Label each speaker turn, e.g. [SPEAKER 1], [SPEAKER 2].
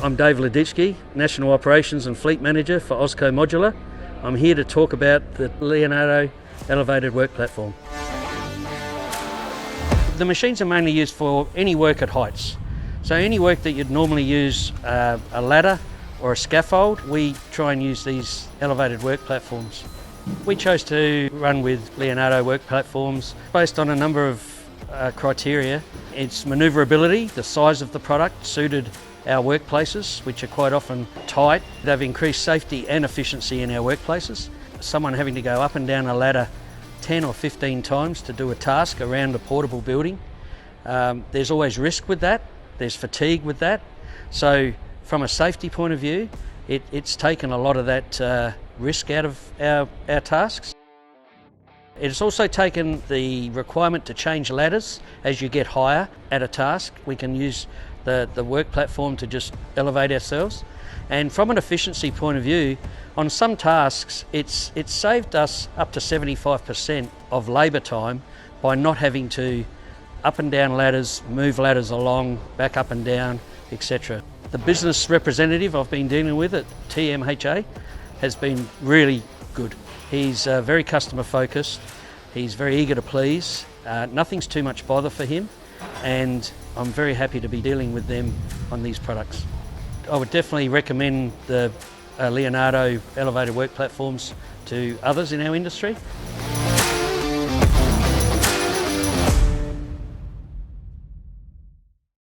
[SPEAKER 1] I'm Dave Leditsky, National Operations and Fleet Manager for Ausco Modular. I'm here to talk about the Leonardo elevated work platform. The machines are mainly used for any work at heights. So any work that you'd normally use a ladder or a scaffold, we try and use these elevated work platforms. We chose to run with Leonardo work platforms based on a number of criteria. Its manoeuvrability, the size of the product suited our workplaces, which are quite often tight. They've increased safety and efficiency in our workplaces. Someone having to go up and down a ladder 10 or 15 times to do a task around a portable building, there's always risk with that, there's fatigue with that. So from a safety point of view, it's taken a lot of that risk out of our tasks. It's also taken the requirement to change ladders as you get higher at a task. We can use the work platform to just elevate ourselves. And from an efficiency point of view, on some tasks, it's saved us up to 75% of labour time by not having to up and down ladders, move ladders along, back up and down, etc. The business representative I've been dealing with at TMHA has been really good. He's very customer focused, he's very eager to please, nothing's too much bother for him, and I'm very happy to be dealing with them on these products. I would definitely recommend the Leonardo elevated work platforms to others in our industry.